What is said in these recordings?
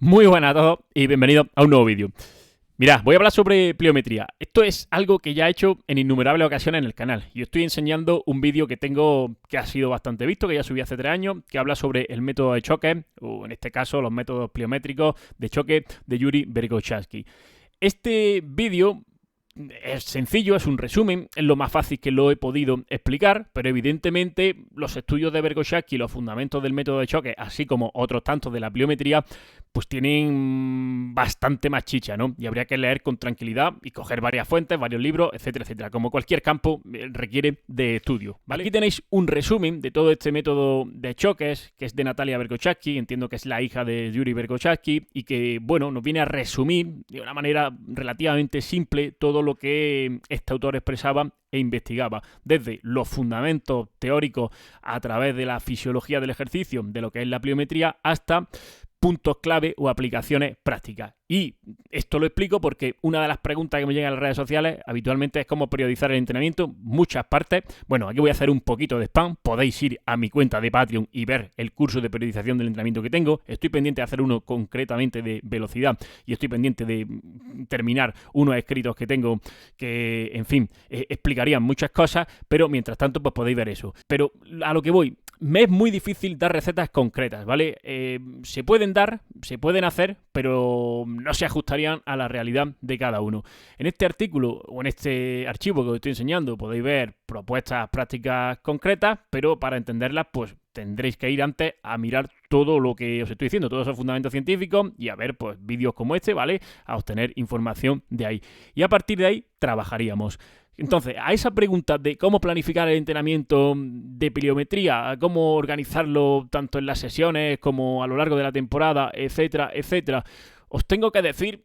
Muy buenas a todos y bienvenidos a un nuevo vídeo. Mirad, voy a hablar sobre pliometría. Esto es algo que ya he hecho en innumerables ocasiones en el canal. Y os estoy enseñando un vídeo que tengo que ha sido bastante visto, que ya subí hace 3 años, que habla sobre el método de choque, o en este caso los métodos pliométricos de choque de Yuri Verkhoshansky. Este vídeo es sencillo, es un resumen, es lo más fácil que lo he podido explicar, pero evidentemente los estudios de Verkhoshansky y los fundamentos del método de choque, así como otros tantos de la pliometría, pues tienen bastante más chicha, ¿no? Y habría que leer con tranquilidad y coger varias fuentes, varios libros, etcétera, etcétera. Como cualquier campo, requiere de estudio, ¿vale? Aquí tenéis un resumen de todo este método de choques, que es de Natalia Verkhoshansky, entiendo que es la hija de Yuri Verkhoshansky, y que, bueno, nos viene a resumir de una manera relativamente simple todo lo que este autor expresaba e investigaba, desde los fundamentos teóricos a través de la fisiología del ejercicio, de lo que es la pliometría, hasta puntos clave o aplicaciones prácticas. Y esto lo explico porque una de las preguntas que me llegan en las redes sociales habitualmente es cómo periodizar el entrenamiento. Muchas partes. Bueno, aquí voy a hacer un poquito de spam. Podéis ir a mi cuenta de Patreon y ver el curso de periodización del entrenamiento que tengo. Estoy pendiente de hacer uno concretamente de velocidad y estoy pendiente de terminar unos escritos que tengo que, en fin, explicarían muchas cosas, pero mientras tanto pues podéis ver eso. Pero a lo que voy, me es muy difícil dar recetas concretas, ¿vale? Se pueden dar, se pueden hacer, pero no se ajustarían a la realidad de cada uno. En este artículo o en este archivo que os estoy enseñando podéis ver propuestas prácticas concretas, pero para entenderlas pues tendréis que ir antes a mirar todo lo que os estoy diciendo, todos esos fundamentos científicos y a ver pues vídeos como este, ¿vale? A obtener información de ahí. Y a partir de ahí trabajaríamos. Entonces, a esa pregunta de cómo planificar el entrenamiento de pliometría, cómo organizarlo tanto en las sesiones como a lo largo de la temporada, etcétera, etcétera, os tengo que decir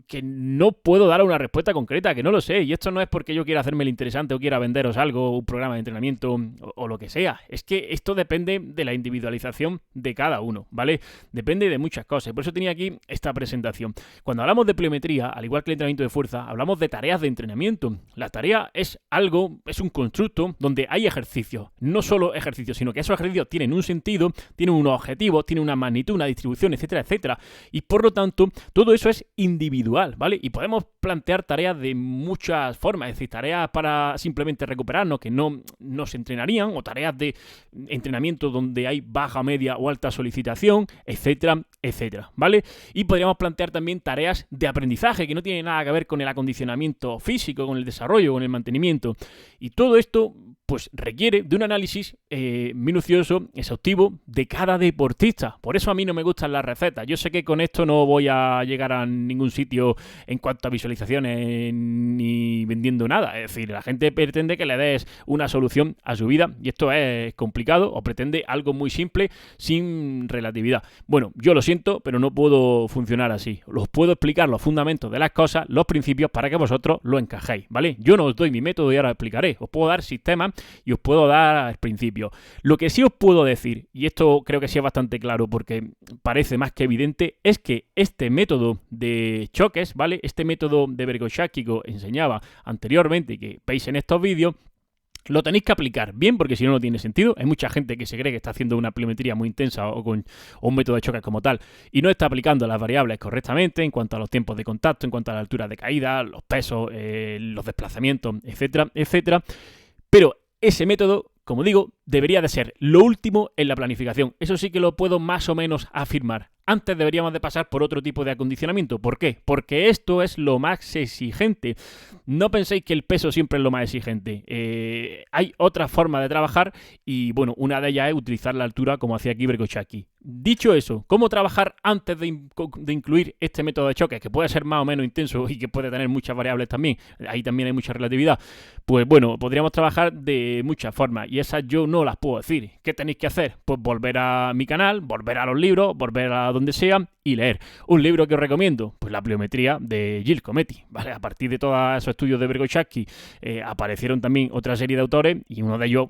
que no puedo dar una respuesta concreta, que no lo sé. Y esto no es porque yo quiera hacerme el interesante o quiera venderos algo, un programa de entrenamiento o lo que sea. Es que esto depende de la individualización de cada uno, ¿vale? Depende de muchas cosas. Por eso tenía aquí esta presentación. Cuando hablamos de pliometría, al igual que el entrenamiento de fuerza, hablamos de tareas de entrenamiento. La tarea es algo, es un constructo donde hay ejercicios. No solo ejercicios, sino que esos ejercicios tienen un sentido, tienen unos objetivos, tienen una magnitud, una distribución, etcétera, etcétera. Y por lo tanto, todo eso es individual, ¿vale? Y podemos plantear tareas de muchas formas, es decir, tareas para simplemente recuperarnos que no nos entrenarían, o tareas de entrenamiento donde hay baja, media o alta solicitación, etcétera, etcétera, ¿vale? Y podríamos plantear también tareas de aprendizaje que no tienen nada que ver con el acondicionamiento físico, con el desarrollo, con el mantenimiento. Y todo esto pues requiere de un análisis minucioso, exhaustivo de cada deportista. Por eso a mí no me gustan las recetas. Yo sé que con esto no voy a llegar a ningún sitio en cuanto a visualizaciones ni vendiendo nada. Es decir, la gente pretende que le des una solución a su vida y esto es complicado, o pretende algo muy simple sin relatividad. Bueno, yo lo siento, pero no puedo funcionar así. Os puedo explicar los fundamentos de las cosas, los principios, para que vosotros lo encajéis, ¿vale? Yo no os doy mi método y ahora lo explicaré. Os puedo dar sistemas y os puedo dar al principio. Lo que sí os puedo decir, y esto creo que sí es bastante claro porque parece más que evidente, es que este método de choques, ¿vale? Este método de Verkhoshansky que os enseñaba anteriormente y que veis en estos vídeos, lo tenéis que aplicar bien, porque si no, no tiene sentido. Hay mucha gente que se cree que está haciendo una pliometría muy intensa o un método de choque como tal y no está aplicando las variables correctamente en cuanto a los tiempos de contacto, en cuanto a la altura de caída, los pesos, los desplazamientos, etcétera, etcétera. Pero ese método, como digo, debería de ser lo último en la planificación. Eso sí que lo puedo más o menos afirmar. Antes deberíamos de pasar por otro tipo de acondicionamiento. ¿Por qué? Porque esto es lo más exigente. No penséis que el peso siempre es lo más exigente. Hay otra forma de trabajar y, bueno, una de ellas es utilizar la altura como hacía aquí Verkhoshansky. Dicho eso, ¿cómo trabajar antes de incluir este método de choque? Que puede ser más o menos intenso y que puede tener muchas variables también. Ahí también hay mucha relatividad. Pues bueno, podríamos trabajar de muchas formas y esas yo no las puedo decir. ¿Qué tenéis que hacer? Pues volver a mi canal, volver a los libros, volver a donde sea y leer. Un libro que os recomiendo, pues la pliometría de Gilles Cometti, ¿vale? A partir de todos esos estudios de Verkhoshansky aparecieron también otra serie de autores y uno de ellos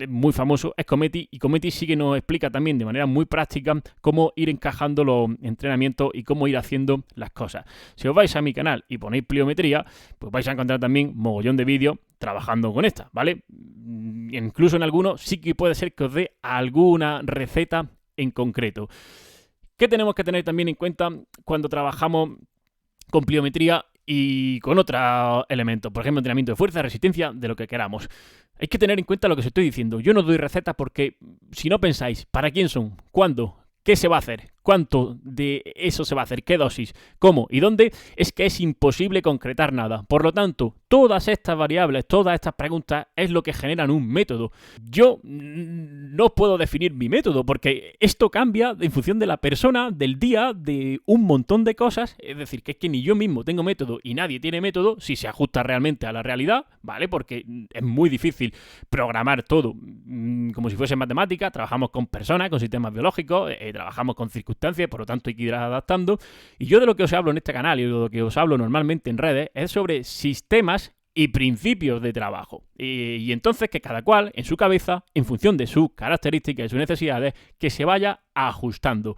muy famoso es Cometti, y Cometti sí que nos explica también de manera muy práctica cómo ir encajando los entrenamientos y cómo ir haciendo las cosas. Si os vais a mi canal y ponéis pliometría, pues vais a encontrar también mogollón de vídeos trabajando con esta, ¿vale? Incluso en algunos sí que puede ser que os dé alguna receta en concreto. ¿Qué tenemos que tener también en cuenta cuando trabajamos con pliometría y con otros elementos? Por ejemplo, entrenamiento de fuerza, resistencia, de lo que queramos. Hay que tener en cuenta lo que os estoy diciendo. Yo no doy recetas porque si no pensáis, ¿para quién son? ¿Cuándo? ¿Qué se va a hacer? ¿Cuánto de eso se va a hacer? ¿Qué dosis? ¿Cómo? ¿Y dónde? Es que es imposible concretar nada. Por lo tanto, todas estas variables, todas estas preguntas es lo que generan un método. Yo no puedo definir mi método porque esto cambia en función de la persona, del día, de un montón de cosas. Es decir, que es que ni yo mismo tengo método y nadie tiene método si se ajusta realmente a la realidad, ¿vale? Porque es muy difícil programar todo como si fuese matemática. Trabajamos con personas, con sistemas biológicos, trabajamos con circunstancias, por lo tanto hay que ir adaptando. Y yo de lo que os hablo en este canal y de lo que os hablo normalmente en redes es sobre sistemas y principios de trabajo. Y entonces que cada cual en su cabeza, en función de sus características y sus necesidades, que se vaya ajustando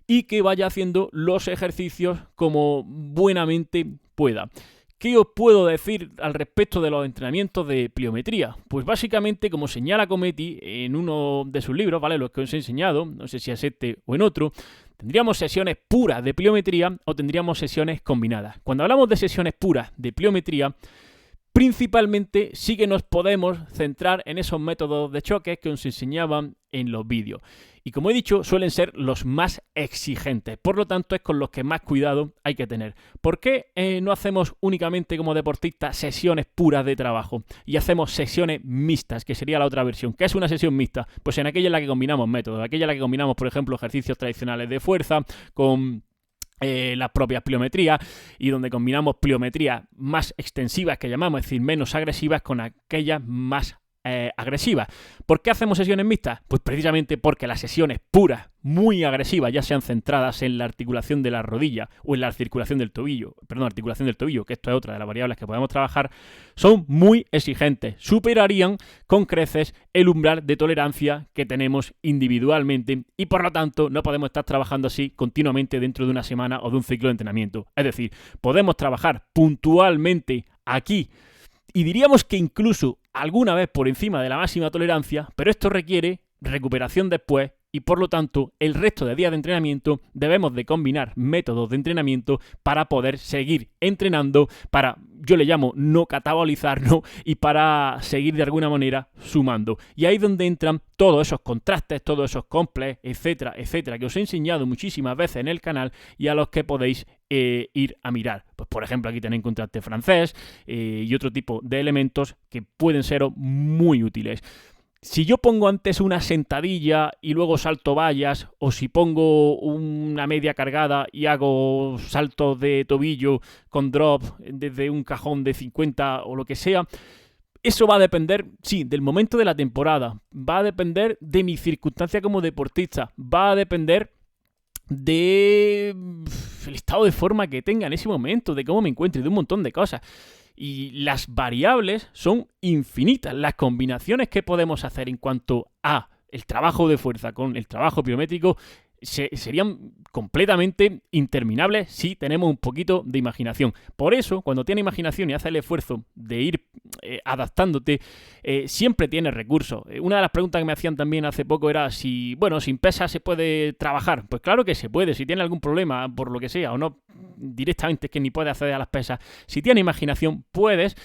y que vaya haciendo los ejercicios como buenamente pueda. ¿Qué os puedo decir al respecto de los entrenamientos de pliometría? Pues básicamente, como señala Cometi en uno de sus libros, ¿vale? Los que os he enseñado, no sé si es este o en otro, tendríamos sesiones puras de pliometría o tendríamos sesiones combinadas. Cuando hablamos de sesiones puras de pliometría, principalmente sí que nos podemos centrar en esos métodos de choque que os enseñaban en los vídeos. Y como he dicho, suelen ser los más exigentes. Por lo tanto, es con los que más cuidado hay que tener. ¿Por qué no hacemos únicamente como deportistas sesiones puras de trabajo? Y hacemos sesiones mixtas, que sería la otra versión. ¿Qué es una sesión mixta? Pues en aquella en la que combinamos métodos. Aquella en la que combinamos, por ejemplo, ejercicios tradicionales de fuerza con las propias pliometrías y donde combinamos pliometrías más extensivas que llamamos, es decir, menos agresivas con aquellas más agresivas. ¿Por qué hacemos sesiones mixtas? Pues precisamente porque las sesiones puras, muy agresivas, ya sean centradas en la articulación de la rodilla o en la articulación del tobillo, que esto es otra de las variables que podemos trabajar, son muy exigentes, superarían con creces el umbral de tolerancia que tenemos individualmente y por lo tanto no podemos estar trabajando así continuamente dentro de una semana o de un ciclo de entrenamiento. Es decir, podemos trabajar puntualmente aquí y diríamos que incluso alguna vez por encima de la máxima tolerancia, pero esto requiere recuperación después y por lo tanto el resto de días de entrenamiento debemos de combinar métodos de entrenamiento para poder seguir entrenando, para, yo le llamo, no catabolizar, ¿no? Y para seguir de alguna manera sumando. Y ahí es donde entran todos esos contrastes, todos esos complejos, etcétera, etcétera, que os he enseñado muchísimas veces en el canal y a los que podéis ir a mirar. Pues por ejemplo aquí tenéis contraste francés y otro tipo de elementos que pueden ser muy útiles. Si yo pongo antes una sentadilla y luego salto vallas, o si pongo una media cargada y hago saltos de tobillo con drop desde un cajón de 50 o lo que sea, eso va a depender, sí, del momento de la temporada, va a depender de mi circunstancia como deportista, va a depender del estado de forma que tenga en ese momento, de cómo me encuentre, de un montón de cosas. Y las variables son infinitas. Las combinaciones que podemos hacer en cuanto a el trabajo de fuerza con el trabajo pliométrico serían completamente interminables si tenemos un poquito de imaginación. Por eso, cuando tienes imaginación y haces el esfuerzo de ir adaptándote, siempre tienes recursos. Una de las preguntas que me hacían también hace poco era si, bueno, sin pesas se puede trabajar. Pues claro que se puede, si tienes algún problema por lo que sea o no directamente es que ni puedes acceder a las pesas. Si tienes imaginación puedes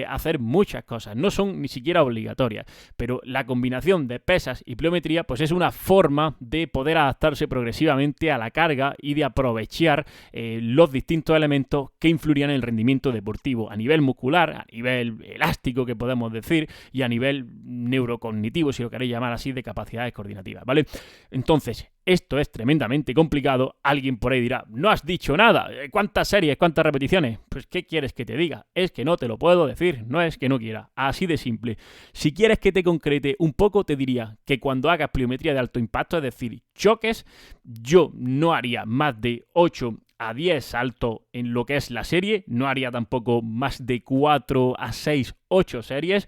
hacer muchas cosas, no son ni siquiera obligatorias, pero la combinación de pesas y pliometría pues es una forma de poder adaptarse progresivamente a la carga y de aprovechar los distintos elementos que influirían en el rendimiento deportivo a nivel muscular, a nivel elástico que podemos decir y a nivel neurocognitivo, si lo queréis llamar así, de capacidades coordinativas, ¿vale? Entonces, esto es tremendamente complicado. Alguien por ahí dirá, no has dicho nada, ¿cuántas series, cuántas repeticiones? Pues ¿qué quieres que te diga? Es que no te lo puedo decir, no es que no quiera, así de simple. Si quieres que te concrete un poco, te diría que cuando hagas pliometría de alto impacto, es decir, choques, yo no haría más de 8 a 10 saltos en lo que es la serie, no haría tampoco más de 4 a 6, 8 series,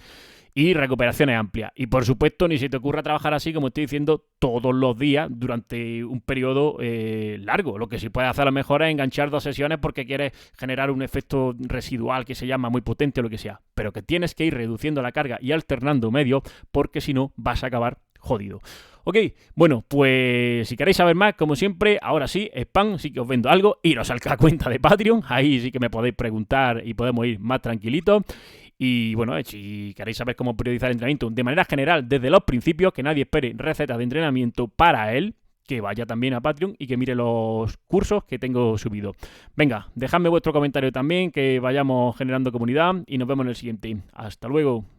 y recuperaciones amplias. Y por supuesto, ni se te ocurra trabajar así, como estoy diciendo, todos los días durante un periodo largo. Lo que sí puedes hacer a lo mejor es enganchar 2 sesiones porque quieres generar un efecto residual que se llama muy potente o lo que sea. Pero que tienes que ir reduciendo la carga y alternando medios porque si no vas a acabar jodido. Ok, bueno, pues si queréis saber más, como siempre, ahora sí, spam, sí que os vendo algo, iros a la cuenta de Patreon, ahí sí que me podéis preguntar y podemos ir más tranquilitos. Y bueno, si queréis saber cómo priorizar el entrenamiento de manera general desde los principios, que nadie espere recetas de entrenamiento para él, que vaya también a Patreon y que mire los cursos que tengo subidos. Venga, dejadme vuestro comentario también, que vayamos generando comunidad y nos vemos en el siguiente. Hasta luego.